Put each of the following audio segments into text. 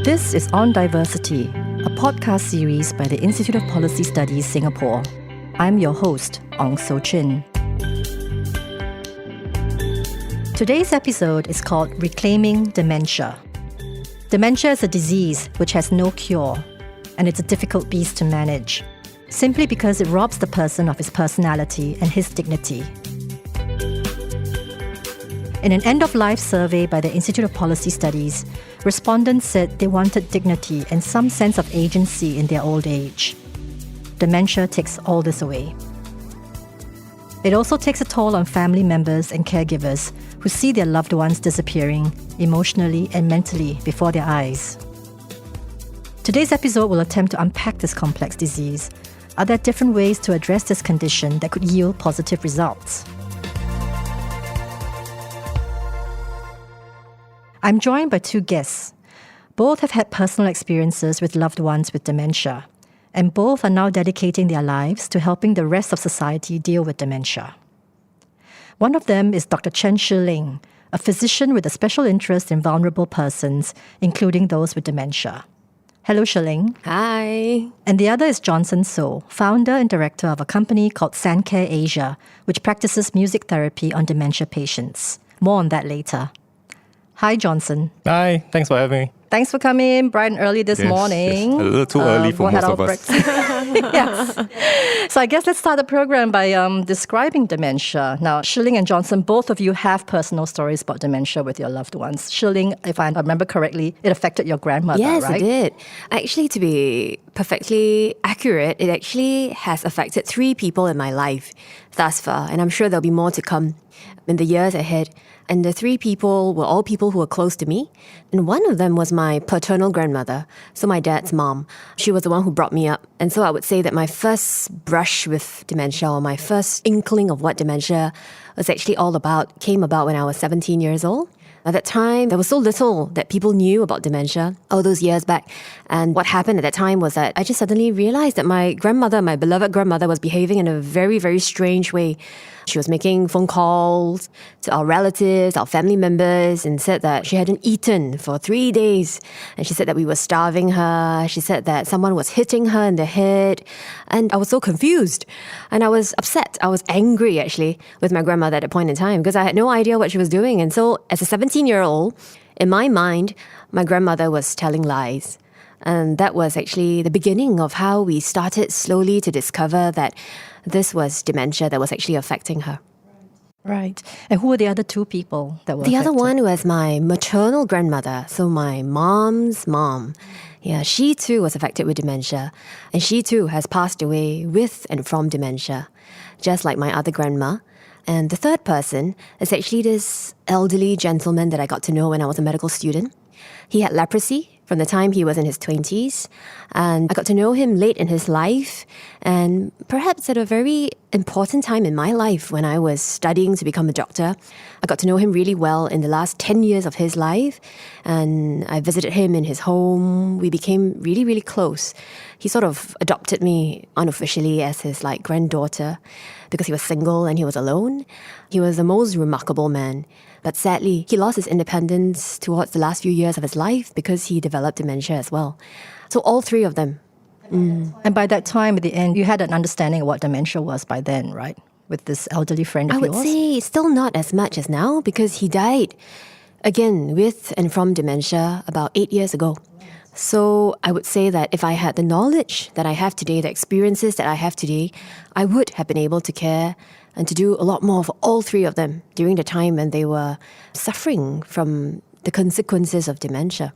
This is On Diversity, a podcast series by the Institute of Policy Studies, Singapore. I'm your host, Ong Soh Chin. Today's episode is called Reclaiming Dementia. Dementia is a disease which has no cure, and it's a difficult beast to manage, simply because it robs the person of his personality and his dignity. In an end-of-life survey by the Institute of Policy Studies, respondents said they wanted dignity and some sense of agency in their old age. Dementia takes all this away. It also takes a toll on family members and caregivers who see their loved ones disappearing emotionally and mentally before their eyes. Today's episode will attempt to unpack this complex disease. Are there different ways to address this condition that could yield positive results? I'm joined by two guests. Both have had personal experiences with loved ones with dementia, and both are now dedicating their lives to helping the rest of society deal with dementia. One of them is Dr. Chen Shiling, a physician with a special interest in vulnerable persons, including those with dementia. Hello, Shiling. Hi. And the other is Johnson Tsao, founder and director of a company called Sandcare Asia, which practices music therapy on dementia patients. More on that later. Hi, Johnson. Hi, thanks for having me. Thanks for coming in bright and early this morning. Yes. A little too early for most of us. Yes. So I guess let's start the program by describing dementia. Now, Shiling and Johnson, both of you have personal stories about dementia with your loved ones. Shiling, if I remember correctly, it affected your grandmother, yes, right? Yes, it did. Actually, to be perfectly accurate, it actually has affected 3 people in my life thus far, and I'm sure there'll be more to come in the years ahead. And the 3 people were all people who were close to me. And one of them was my paternal grandmother, so my dad's mom. She was the one who brought me up. And so I would say that my first brush with dementia, or my first inkling of what dementia was actually all about, came about when I was 17 years old. At that time, there was so little that people knew about dementia all those years back. And what happened at that time was that I just suddenly realized that my grandmother, my beloved grandmother, was behaving in a very, very strange way. She was making phone calls to our relatives, our family members, and said that she hadn't eaten for 3 days. And she said that we were starving her. She said that someone was hitting her in the head. And I was so confused. And I was upset. I was angry, actually, with my grandmother at that point in time because I had no idea what she was doing. And so as a 17-year-old, in my mind, my grandmother was telling lies. And that was actually the beginning of how we started slowly to discover that this was dementia that was actually affecting her. Right. And who were the other 2 people that were The affected? other one was my maternal grandmother, so my mom's mom. Yeah, she too was affected with dementia. And she too has passed away with and from dementia, just like my other grandma. And the third person is actually this elderly gentleman that I got to know when I was a medical student. He had leprosy from the time he was in his 20s. And I got to know him late in his life, and perhaps at a very important time in my life when I was studying to become a doctor. I got to know him really well in the last 10 years of his life, and I visited him in his home. We became really, really close. He sort of adopted me unofficially as his granddaughter because he was single and he was alone. He was the most remarkable man. But sadly, he lost his independence towards the last few years of his life because he developed dementia as well. So all 3 of them. And by that time, at the end, you had an understanding of what dementia was by then, right? With this elderly friend of yours? I would say still not as much as now because he died, again, with and from dementia about 8 years ago. So I would say that if I had the knowledge that I have today, the experiences that I have today, I would have been able to care and to do a lot more for all 3 of them during the time when they were suffering from the consequences of dementia.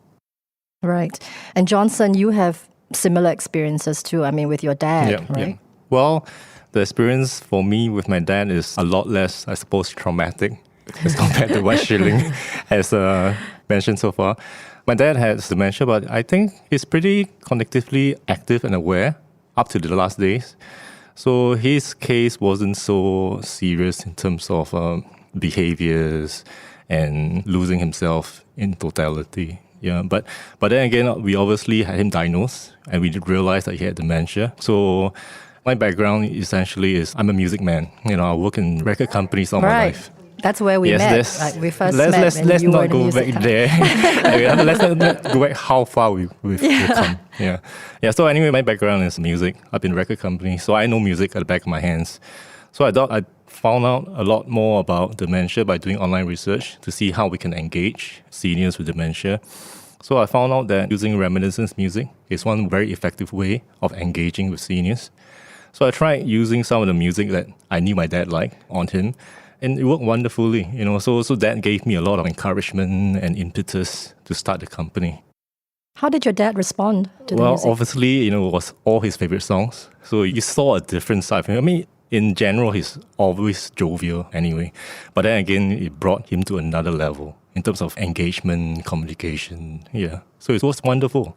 Right. And Johnson, you have similar experiences too, with your dad, right? Yeah. Well, the experience for me with my dad is a lot less, I suppose, traumatic as compared to what Shiling has mentioned so far. My dad has dementia, but I think he's pretty cognitively active and aware up to the last days. So his case wasn't so serious in terms of behaviors and losing himself in totality. Yeah, but then again, we obviously had him diagnosed and we realized that he had dementia. So my background essentially is I'm a music man. I work in record companies all my life. That's where we met. Right? We first met let's when you were not in the go music back there. Let's not go back how far we've come. Yeah. So anyway, my background is music. I've been in a record company, so I know music at the back of my hands. So I thought I'd found out a lot more about dementia by doing online research to see how we can engage seniors with dementia. So I found out that using reminiscence music is one very effective way of engaging with seniors. So I tried using some of the music that I knew my dad liked on him, and it worked wonderfully. So that gave me a lot of encouragement and impetus to start the company. How did your dad respond to the music? Well, obviously, it was all his favorite songs. So you saw a different side of him. I mean, in general, he's always jovial anyway. But then again, it brought him to another level in terms of engagement, communication. Yeah. So it was wonderful.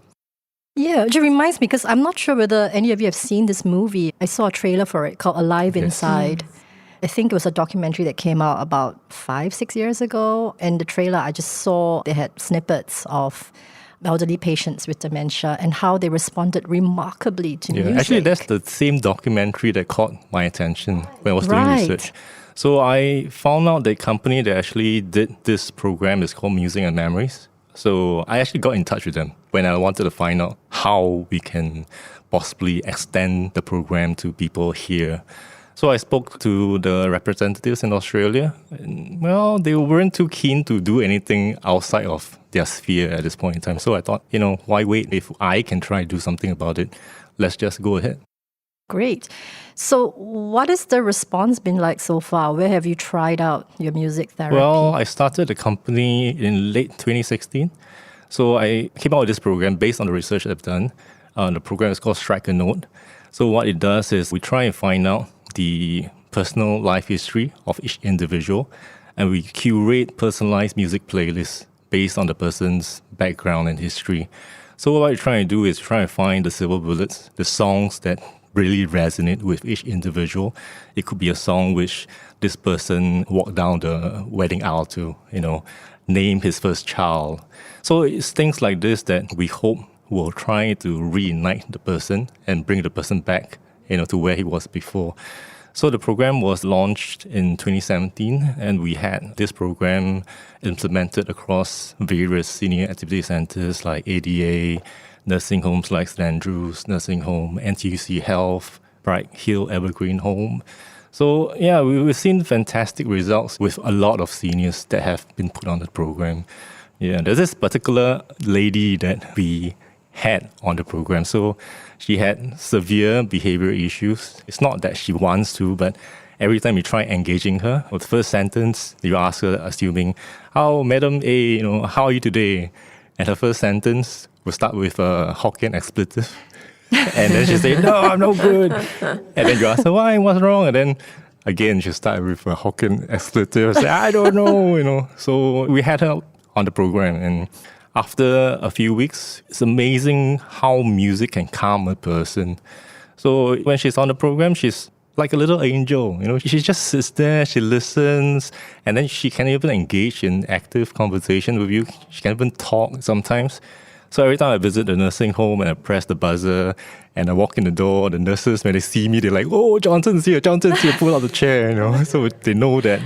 Yeah, it reminds me, because I'm not sure whether any of you have seen this movie. I saw a trailer for it called Alive Inside. I think it was a documentary that came out about 5-6 years ago. And the trailer, I just saw they had snippets of elderly patients with dementia and how they responded remarkably to music. Actually, that's the same documentary that caught my attention when I was doing research. So I found out the company that actually did this program is called Music and Memories. So I actually got in touch with them when I wanted to find out how we can possibly extend the program to people here. So I spoke to the representatives in Australia. And, well, they weren't too keen to do anything outside of their sphere at this point in time. So I thought, why wait? If I can try to do something about it, let's just go ahead. Great. So what has the response been like so far? Where have you tried out your music therapy? Well, I started the company in late 2016. So I came out with this program based on the research I've done. The program is called Strike a Note. So what it does is we try and find out the personal life history of each individual, and we curate personalized music playlists based on the person's background and history. So what we're trying to do is try and find the silver bullets, the songs that really resonate with each individual. It could be a song which this person walked down the wedding aisle to, name his first child. So it's things like this that we hope will try to reunite the person and bring the person back, to where he was before. So the program was launched in 2017, and we had this program implemented across various senior activity centers like ADA, nursing homes like St. Andrews Nursing Home, NTUC Health, Bright Hill Evergreen Home. So yeah, we've seen fantastic results with a lot of seniors that have been put on the program. Yeah, there's this particular lady that we had on the program. So she had severe behavioral issues. It's not that she wants to, but every time you try engaging her, with the first sentence, you ask her, assuming, Madam A, how are you today? And her first sentence will start with a Hokkien expletive. And then she'll say, no, I'm no good. And then you ask her, why, what's wrong? And then again, she'll start with a Hokkien expletive. Say, I don't know, So we had her on the program, and after a few weeks, it's amazing how music can calm a person. So when she's on the program, she's like a little angel. She just sits there, she listens, and then she can even engage in active conversation with you. She can even talk sometimes. So every time I visit the nursing home and I press the buzzer and I walk in the door, the nurses, when they see me, they're like, oh, Johnson's here, pull out the chair, So they know that,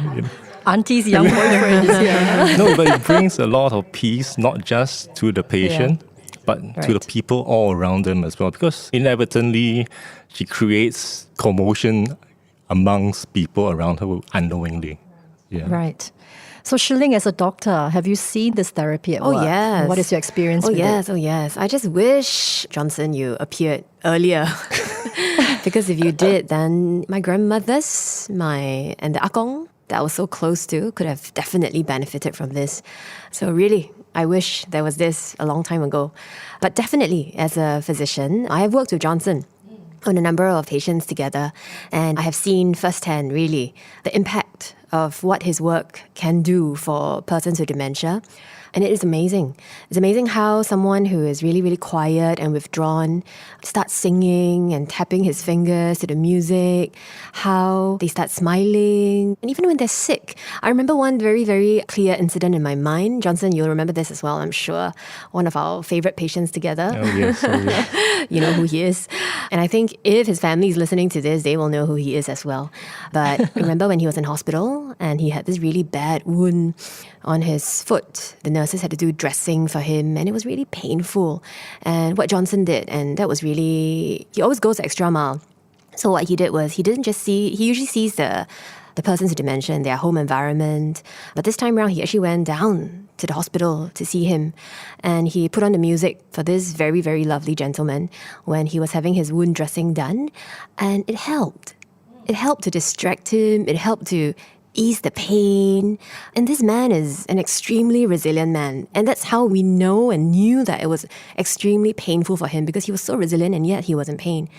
Auntie's young boyfriend is here. No, but it brings a lot of peace, not just to the patient, but to the people all around them as well. Because inevitably, she creates commotion amongst people around her unknowingly. Yeah. Right. So Shiling, as a doctor, have you seen this therapy at work? Oh, yes. What is your experience with it? Oh, yes. I just wish, Johnson, you appeared earlier. Because if you did, then my grandmothers, and the akong that I was so close to could have definitely benefited from this. So really, I wish there was this a long time ago. But definitely, as a physician, I have worked with Johnson on a number of patients together, and I have seen firsthand, really, the impact of what his work can do for persons with dementia. And it is amazing. It's amazing how someone who is really, really quiet and withdrawn starts singing and tapping his fingers to the music, how they start smiling, and even when they're sick. I remember one very, very clear incident in my mind. Johnson, you'll remember this as well, I'm sure. One of our favorite patients together. Oh, yes. Oh, yes. You know who he is. And I think if his family is listening to this, they will know who he is as well. But remember when he was in hospital and he had this really bad wound on his foot. The nurses had to do dressing for him and it was really painful. And what Johnson did, and that was really, he always goes the extra mile. So what he did was he usually sees the persons with dementia in their home environment. But this time around, he actually went down to the hospital to see him. And he put on the music for this very, very lovely gentleman when he was having his wound dressing done. And it helped. It helped to distract him. It helped to ease the pain. And this man is an extremely resilient man. And that's how we know and knew that it was extremely painful for him, because he was so resilient and yet he was in pain.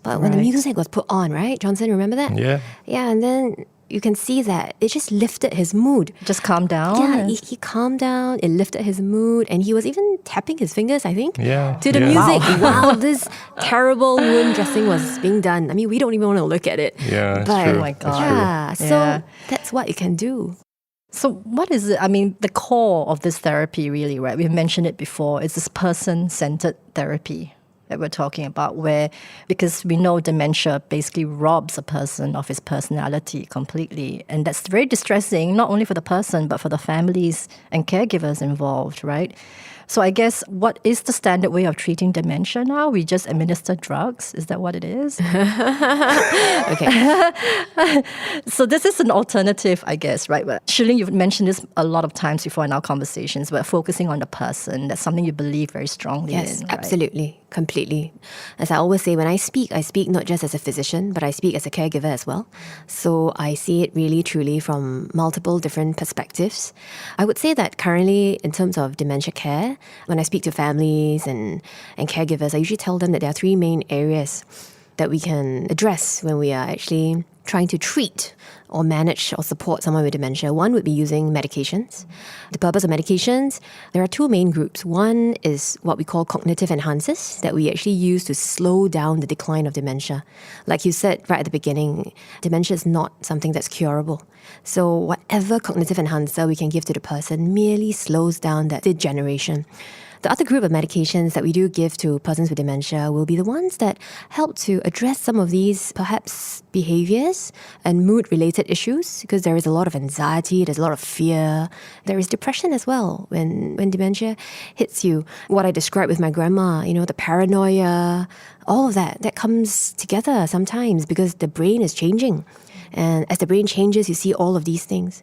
But when the music was put on, right, Johnson, remember that? Yeah. Yeah, and then you can see that it just lifted his mood. Just calm down. Yeah, he calmed down, it lifted his mood, and he was even tapping his fingers, I think, to the music while this terrible wound dressing was being done. I mean, we don't even want to look at it. Yeah, it's but, true. Oh my God. Yeah, so that's what it can do. So what is it? I mean, the core of this therapy really, right? We've mentioned it before. It's this person-centered therapy that we're talking about, where, because we know dementia basically robs a person of his personality completely. And that's very distressing, not only for the person, but for the families and caregivers involved, right? So I guess, what is the standard way of treating dementia now? We just administer drugs? Is that what it is? Okay. So this is an alternative, I guess, right? But Shiling, you've mentioned this a lot of times before in our conversations, but focusing on the person, that's something you believe very strongly in. Yes, right? absolutely. Completely. As I always say, when I speak not just as a physician, but I speak as a caregiver as well. So I see it really, truly from multiple different perspectives. I would say that currently, in terms of dementia care, when I speak to families and caregivers, I usually tell them that there are three main areas that we can address when we are actually trying to treat or manage or support someone with dementia. One would be using medications. The purpose of medications, there are two main groups. One is what we call cognitive enhancers that we actually use to slow down the decline of dementia. Like you said right at the beginning, dementia is not something that's curable. So whatever cognitive enhancer we can give to the person merely slows down that degeneration. The other group of medications that we do give to persons with dementia will be the ones that help to address some of these perhaps behaviors and mood-related issues, because there is a lot of anxiety, there's a lot of fear. There is depression as well when dementia hits you. What I described with my grandma, the paranoia, all of that comes together sometimes because the brain is changing. And as the brain changes, you see all of these things.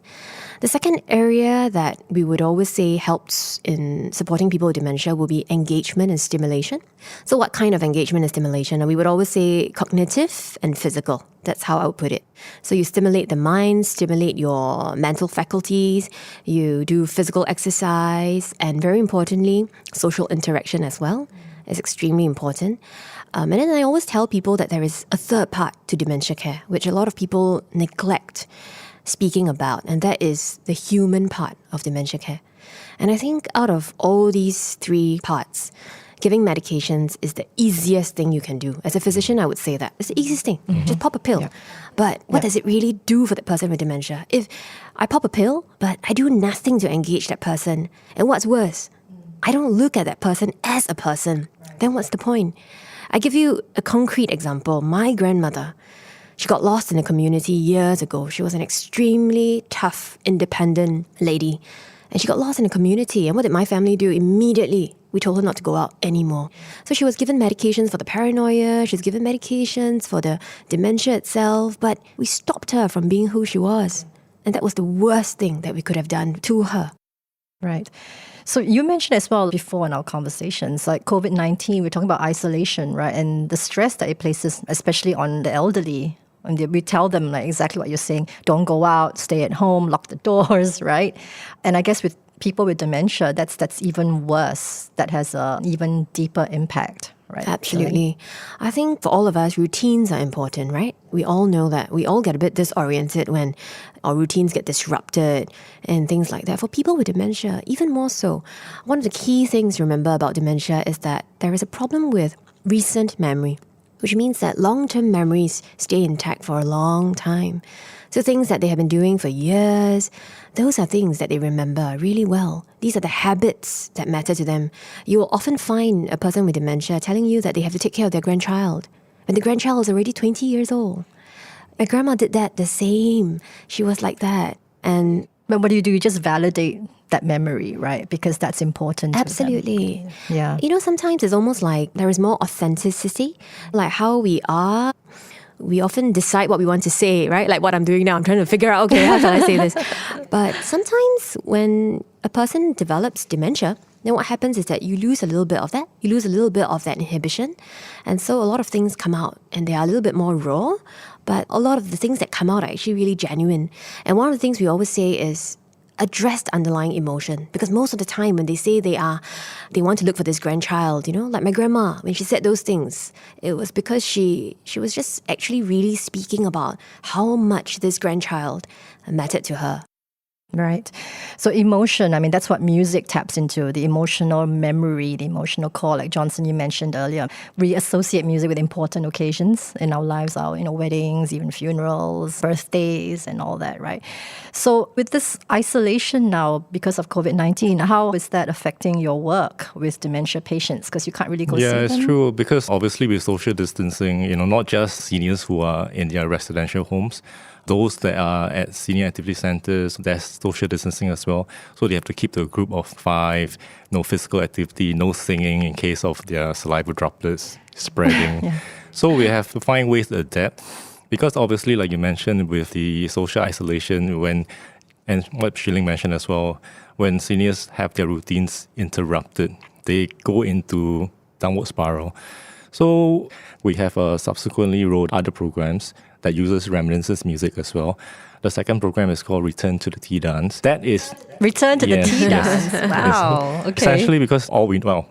The second area that we would always say helps in supporting people with dementia will be engagement and stimulation. So what kind of engagement and stimulation? We would always say cognitive and physical. That's how I would put it. So you stimulate the mind, stimulate your mental faculties, you do physical exercise, and very importantly, social interaction as well is extremely important. And then I always tell people that there is a third part to dementia care, which a lot of people neglect speaking about, and that is the human part of dementia care. And I think out of all these three parts, giving medications is the easiest thing you can do. As a physician, I would say that. It's the easiest thing. Just pop a pill. Yeah. But what does it really do for the person with dementia? If I pop a pill, but I do nothing to engage that person, and what's worse, I don't look at that person as a person, then what's the point? I give you a concrete example. My grandmother, she got lost in the community years ago. She was an extremely tough, independent lady. And she got lost in the community. And what did my family do? Immediately, we told her not to go out anymore. So she was given medications for the paranoia. She was given medications for the dementia itself. But we stopped her from being who she was. And that was the worst thing that we could have done to her. Right. So you mentioned as well before in our conversations, like COVID-19, we're talking about isolation, right? And the stress that it places, especially on the elderly. And we tell them like exactly what you're saying. Don't go out, stay at home, lock the doors, right? And I guess with people with dementia, that's even worse. That has an even deeper impact, right? Absolutely. I think for all of us, routines are important, right? We all know that. We all get a bit disoriented when our routines get disrupted and things like that. For people with dementia, even more so. One of the key things to remember about dementia is that there is a problem with recent memory, which means that long-term memories stay intact for a long time. So things that they have been doing for years, those are things that they remember really well. These are the habits that matter to them. You will often find a person with dementia telling you that they have to take care of their grandchild when the grandchild is already 20 years old. My grandma did that the same. She was like that. And But what do? You just validate that memory, right? Because that's important to them. absolutely. Yeah. You know, sometimes it's almost like there is more authenticity, like how we are. We often decide what we want to say, right? Like what I'm doing now. I'm trying to figure out, okay, how shall I say this? But sometimes when a person develops dementia, then what happens is that you lose a little bit of that. You lose a little bit of that inhibition. And so a lot of things come out and they are a little bit more raw, but a lot of the things that come out are actually really genuine. And one of the things we always say is address the underlying emotion, because most of the time when they say they want to look for this grandchild, you know, like my grandma, when she said those things, it was because she was just actually really speaking about how much this grandchild mattered to her. Right. So emotion, I mean, that's what music taps into, the emotional memory, the emotional core. Like Johnson, you mentioned earlier, we associate music with important occasions in our lives, our weddings, even funerals, birthdays, and all that, right? So with this isolation now because of COVID-19, how is that affecting your work with dementia patients? Because you can't really go see them. Yeah, it's true. Because obviously with social distancing, not just seniors who are in their residential homes, those that are at senior activity centres, there's social distancing as well. So they have to keep to a group of 5, no physical activity, no singing in case of their saliva droplets spreading. Yeah. So we have to find ways to adapt. Because obviously, like you mentioned, with the social isolation, and what Shiling mentioned as well, when seniors have their routines interrupted, they go into downward spiral. So we have subsequently rolled other programs that uses reminiscence music as well. The second program is called Return to the Tea Dance. That is... Return to the tea yes. dance. Wow. Okay. Essentially because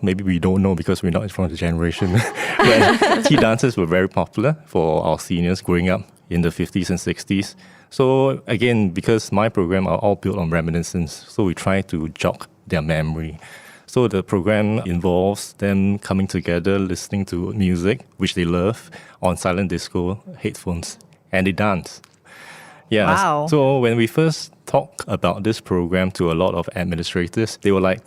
maybe we don't know because we're not from the generation. But tea dances were very popular for our seniors growing up in the 50s and 60s. So again, because my program are all built on reminiscence, so we try to jog their memory. So the program involves them coming together, listening to music, which they love, on silent disco headphones, and they dance. Yeah. Wow. So when we first talked about this program to a lot of administrators, they were like,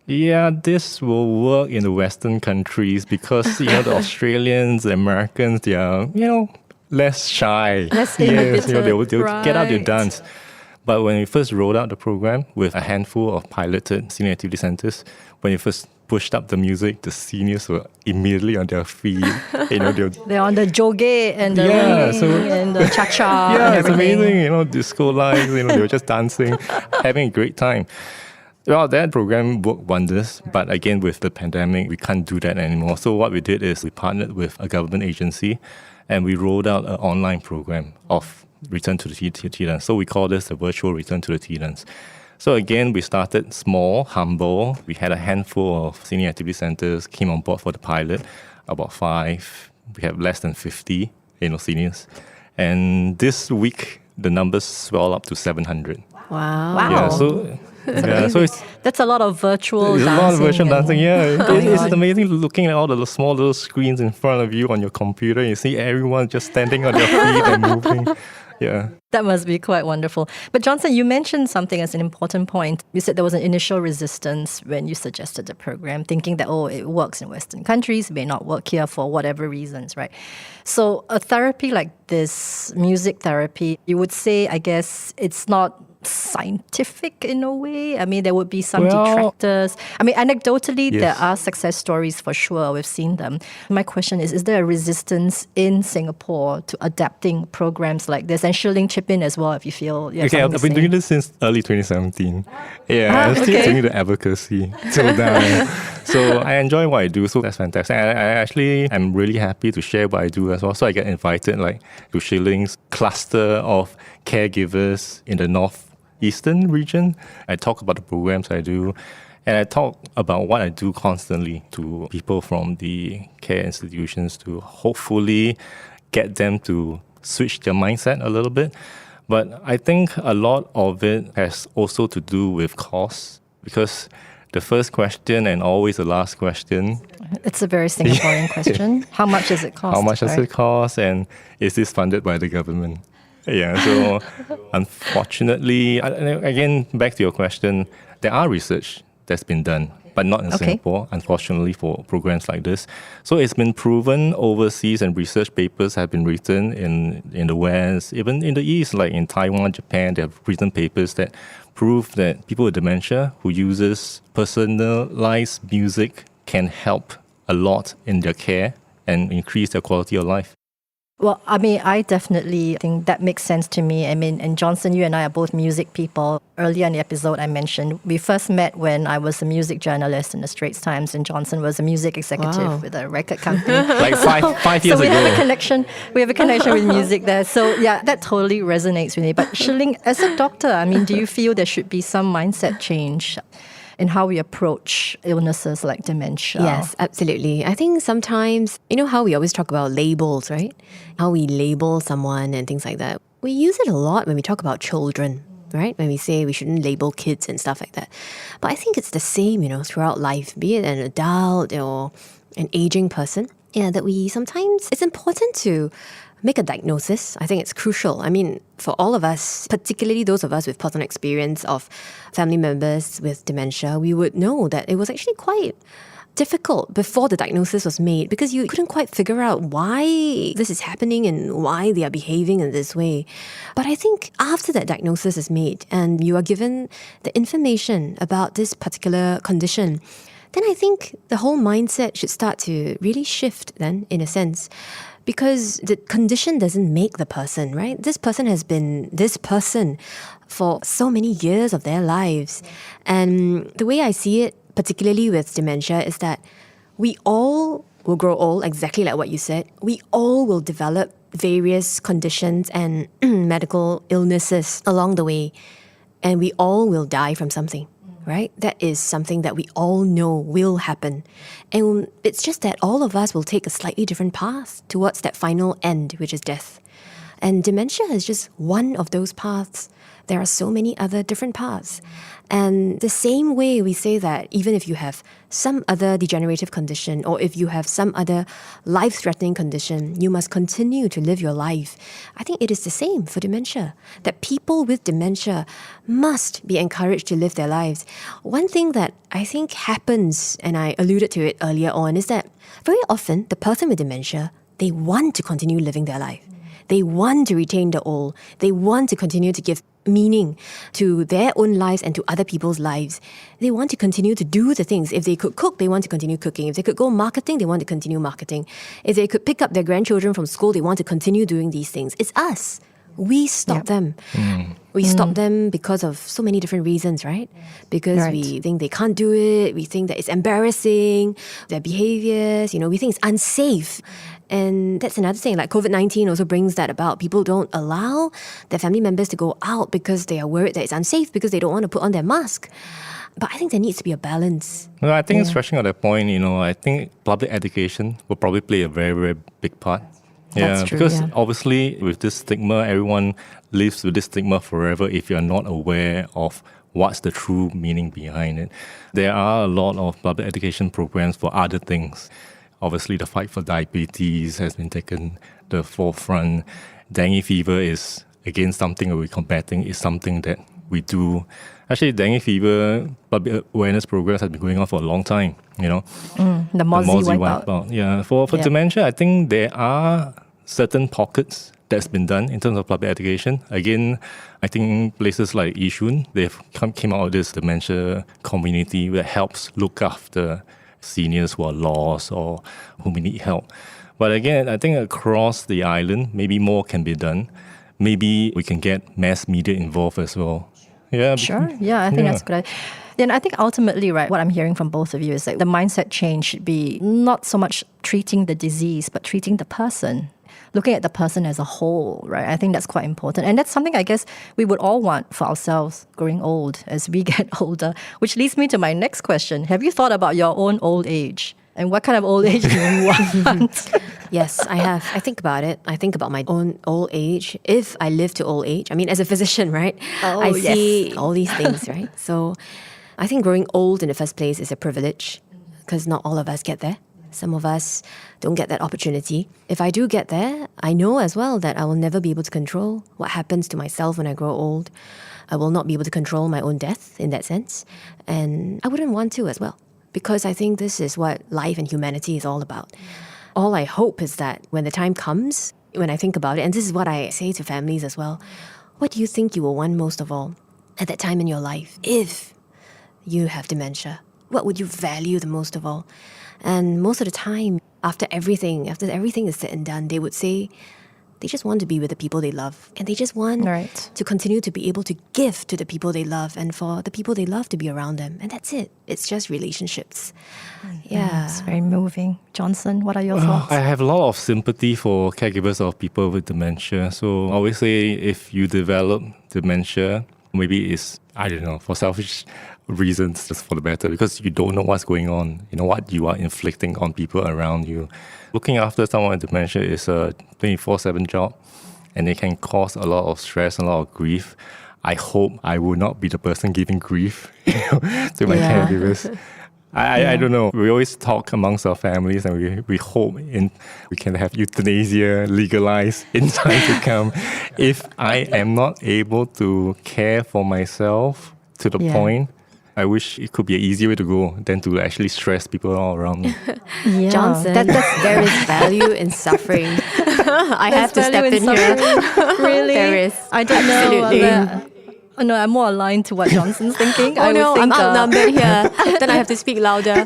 yeah, this will work in the Western countries because, the Australians, the Americans, they are, less shy. Less yes, inhibited. they'll get out, they'll Right. dance. But when we first rolled out the program with a handful of piloted senior activity centres, when we first pushed up the music, the seniors were immediately on their feet. They're on the joge and the Yeah, ring and the cha-cha yeah, and it's everything. amazing. Disco lights, they were just dancing, having a great time. Well, that program worked wonders, but again, with the pandemic, we can't do that anymore. So what we did is we partnered with a government agency and we rolled out an online program of Return to the Tea Dance. So we call this the virtual Return to the Tea Dance. So again, we started small, humble. We had a handful of senior activity centres came on board for the pilot, about 5. We have less than 50, Wow. seniors. And this week, the numbers swell up to 700. Wow. Yeah, so it's That's a lot of virtual there's dancing. a lot of virtual and- dancing, yeah. It's on. amazing looking at all the small little screens in front of you on your computer. You see everyone just standing on their feet and moving. Yeah. That must be quite wonderful. But Johnson, you mentioned something as an important point. You said there was an initial resistance when you suggested the program, thinking that, it works in Western countries, may not work here for whatever reasons, right? So a therapy like this, music therapy, you would say, I guess, it's not scientific in a way. I mean, there would be some detractors. I mean, anecdotally, Yes. there are success stories for sure. We've seen them. My question is there a resistance in Singapore to adapting programs like this? And Shiling, chip in as well if you feel you have Okay, something I've to been say. doing this since early 2017. Yeah, I'm still doing the advocacy till now. So I enjoy what I do, so that's fantastic. I actually am really happy to share what I do as well. So I get invited to Shiling's cluster of caregivers in the northeastern region. I talk about the programs I do. And I talk about what I do constantly to people from the care institutions to hopefully get them to switch their mindset a little bit. But I think a lot of it has also to do with cost, because the first question and always the last question. It's a very Singaporean question. How much does it cost? How much does it cost, and is this funded by the government? Yeah, so unfortunately, again, back to your question, there are research that's been done, but not in Singapore, unfortunately, for programs like this. So it's been proven overseas, and research papers have been written in the West, even in the East, like in Taiwan, Japan. They have written papers that prove that people with dementia who uses personalized music can help a lot in their care and increase their quality of life. Well, I mean, I definitely think that makes sense to me. I mean, and Johnson, you and I are both music people. Earlier in the episode, I mentioned we first met when I was a music journalist in the Straits Times, and Johnson was a music executive with a record company. Like five years ago. So we have a connection. We have a connection with music there. So yeah, that totally resonates with me. But Shiling, as a doctor, I mean, do you feel there should be some mindset change in how we approach illnesses like dementia? Yes, absolutely. I think sometimes, you know how we always talk about labels, right? How we label someone and things like that. We use it a lot when we talk about children, right? When we say we shouldn't label kids and stuff like that. But I think it's the same, throughout life, be it an adult or an aging person. Yeah, that we sometimes, it's important to make a diagnosis. I think it's crucial. I mean, for all of us, particularly those of us with personal experience of family members with dementia, we would know that it was actually quite difficult before the diagnosis was made, because you couldn't quite figure out why this is happening and why they are behaving in this way. But I think after that diagnosis is made and you are given the information about this particular condition, then I think the whole mindset should start to really shift then, in a sense. Because the condition doesn't make the person, right? This person has been this person for so many years of their lives. And the way I see it, particularly with dementia, is that we all will grow old, exactly like what you said. We all will develop various conditions and medical illnesses along the way. And we all will die from something. Right? That is something that we all know will happen. And it's just that all of us will take a slightly different path towards that final end, which is death. And dementia is just one of those paths. There are so many other different paths. And the same way we say that even if you have some other degenerative condition or if you have some other life-threatening condition, you must continue to live your life. I think it is the same for dementia, that people with dementia must be encouraged to live their lives. One thing that I think happens, and I alluded to it earlier on, is that very often the person with dementia, they want to continue living their life. They want to retain the old. They want to continue to give meaning to their own lives and to other people's lives. They want to continue to do the things. If they could cook, they want to continue cooking. If they could go marketing, they want to continue marketing. If they could pick up their grandchildren from school, they want to continue doing these things. It's us. We stop them. We stop them because of so many different reasons, right? Because we think they can't do it. We think that it's embarrassing, their behaviors, we think it's unsafe. And that's another thing, like COVID-19 also brings that about. People don't allow their family members to go out because they are worried that it's unsafe, because they don't want to put on their mask. But I think there needs to be a balance. Well, I think stretching on that point, I think public education will probably play a very, very big part. That's true, because obviously with this stigma, everyone lives with this stigma forever if you're not aware of what's the true meaning behind it. There are a lot of public education programs for other things. Obviously, the fight for diabetes has been taken the forefront. Dengue fever is, again, something that we're combating. It's something that we do. Actually, dengue fever public awareness programs have been going on for a long time, The Mozzie wipeout. Yeah, for dementia, I think there are certain pockets that's been done in terms of public education. Again, I think places like Yishun, they've came out of this dementia community that helps look after seniors who are lost or who may need help. But again, I think across the island, maybe more can be done. Maybe we can get mass media involved as well. Yeah, sure. Yeah, I think that's a good idea. Then I think ultimately, right, what I'm hearing from both of you is like the mindset change should be not so much treating the disease, but treating the person. looking at the person as a whole, right? I think that's quite important. And that's something I guess we would all want for ourselves growing old as we get older, which leads me to my next question. Have you thought about your own old age? And what kind of old age do you want? Yes, I have. I think about it. I think about my own old age. If I live to old age, I mean, as a physician, right? I see all these things, right? So I think growing old in the first place is a privilege because not all of us get there. Some of us don't get that opportunity. If I do get there, I know as well that I will never be able to control what happens to myself when I grow old. I will not be able to control my own death in that sense. And I wouldn't want to as well, because I think this is what life and humanity is all about. All I hope is that when the time comes, when I think about it, and this is what I say to families as well, what do you think you will want most of all at that time in your life if you have dementia? What would you value the most of all? And most of the time, after everything is said and done, they would say they just want to be with the people they love. And they just want to continue to be able to give to the people they love and for the people they love to be around them. And that's it. It's just relationships. Yeah. It's very moving. Johnson, what are your thoughts? I have a lot of sympathy for caregivers of people with dementia. So I always say if you develop dementia, maybe it's, I don't know, for selfish reasons, just for the better, because you don't know what's going on, you know, what you are inflicting on people around you. Looking after someone with dementia is a 24/7 job, and it can cause a lot of stress, a lot of grief. I hope I will not be the person giving grief to my caregivers. I don't know. We always talk amongst our families, and we hope we can have euthanasia legalized in time to come. If I am not able to care for myself to the point, I wish it could be an easier way to go than to actually stress people all around me. Johnson, there is value in suffering. I have to step in here. Really? There is. I don't Absolutely. know. No, I'm more aligned to what Johnson's thinking. I would think, I'm outnumbered here. Then I have to speak louder.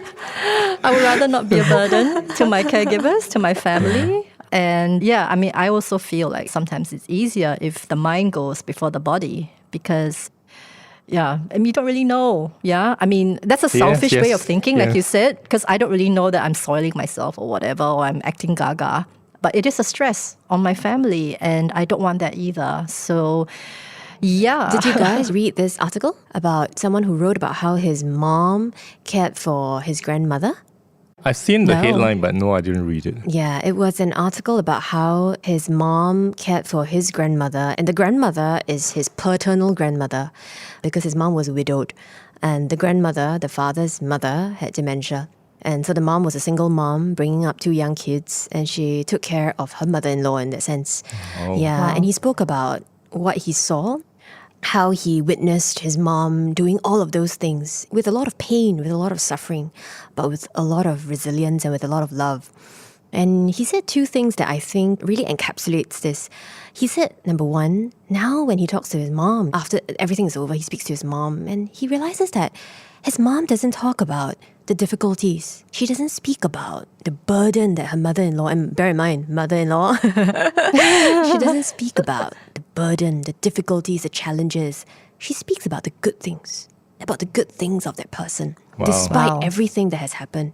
I would rather not be a burden to my caregivers, to my family. And yeah, I mean, I also feel like sometimes it's easier if the mind goes before the body because you don't really know. Yeah, I mean, that's a selfish way of thinking, like you said, because I don't really know that I'm soiling myself or whatever, or I'm acting gaga. But it is a stress on my family, and I don't want that either. So, yeah. Did you guys read this article about someone who wrote about how his mom cared for his grandmother? I've seen the headline, but no, I didn't read it. Yeah, it was an article about how his mom cared for his grandmother, and the grandmother is his paternal grandmother because his mom was widowed, and the grandmother, the father's mother, had dementia. And so the mom was a single mom bringing up 2 young kids, and she took care of her mother-in-law in that sense. And he spoke about what he saw, how he witnessed his mom doing all of those things with a lot of pain, with a lot of suffering, but with a lot of resilience and with a lot of love. And he said 2 things that I think really encapsulates this. He said, number 1, now when he talks to his mom, after everything is over, he speaks to his mom and he realizes that his mom doesn't talk about the difficulties. She doesn't speak about the burden that her mother-in-law, and bear in mind, mother-in-law, she doesn't speak about the burden, the difficulties, the challenges. She speaks about the good things of that person, despite everything that has happened.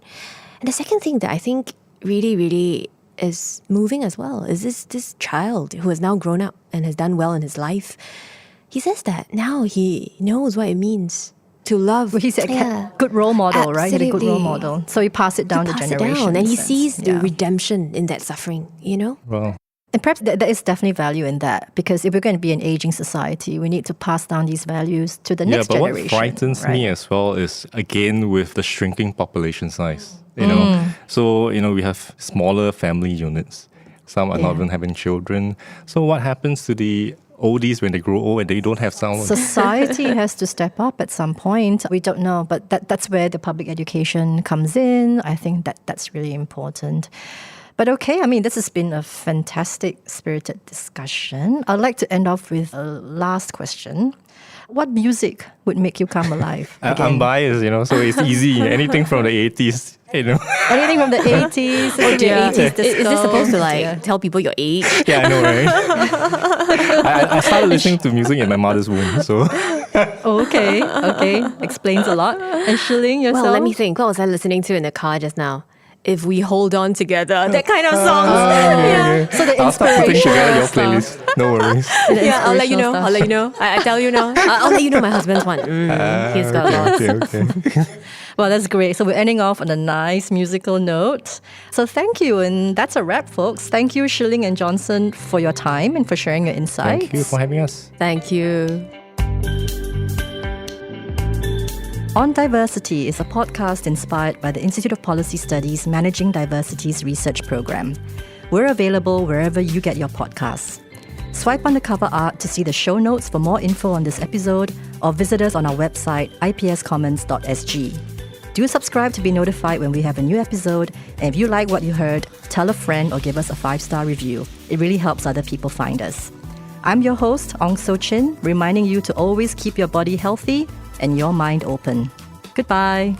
And the second thing that I think really, really is moving as well is this child who has now grown up and has done well in his life. He says that now he knows what it means to love. Well, he's a good role model, right? He's a good role model. So he passed it down to generations. And he sees the redemption in that suffering, you know? Wow. And perhaps there is definitely value in that, because if we're going to be an aging society, we need to pass down these values to the next generation. Yeah, but what frightens me as well is, again, with the shrinking population size. You know, so, you know, we have smaller family units. Some are not even having children. So what happens to the oldies when they grow old and they don't have someone? Society has to step up at some point. We don't know, but that's where the public education comes in. I think that's really important. But okay, I mean, this has been a fantastic, spirited discussion. I'd like to end off with a last question. What music would make you come alive again? I'm biased, you know, so it's easy. Anything from the 80s, you know. Anything from the 80s, the 80s disco. Is this supposed to tell people your age? Yeah, I know, right? I started listening to music in my mother's womb, so. Okay. Explains a lot. And Shiling, yourself? Well, let me think. What was I listening to in the car just now? If We Hold On Together, that kind of songs. Okay. So the I'll start putting together your stuff. playlist. No worries. Yeah, I'll let you know. Inspirational I'll let you know. I tell you now. I'll let you know my husband's one. He's got lots. Okay. Well, that's great. So we're ending off on a nice musical note. So thank you. And that's a wrap, folks. Thank you, Shiling and Johnson, for your time and for sharing your insights. Thank you for having us. Thank you. On Diversity is a podcast inspired by the Institute of Policy Studies Managing Diversity's research program. We're available wherever you get your podcasts. Swipe on the cover art to see the show notes for more info on this episode, or visit us on our website, ipscommons.sg. Do subscribe to be notified when we have a new episode, and if you like what you heard, tell a friend or give us a 5-star review. It really helps other people find us. I'm your host, Ong Soh Chin, reminding you to always keep your body healthy and your mind open. Goodbye.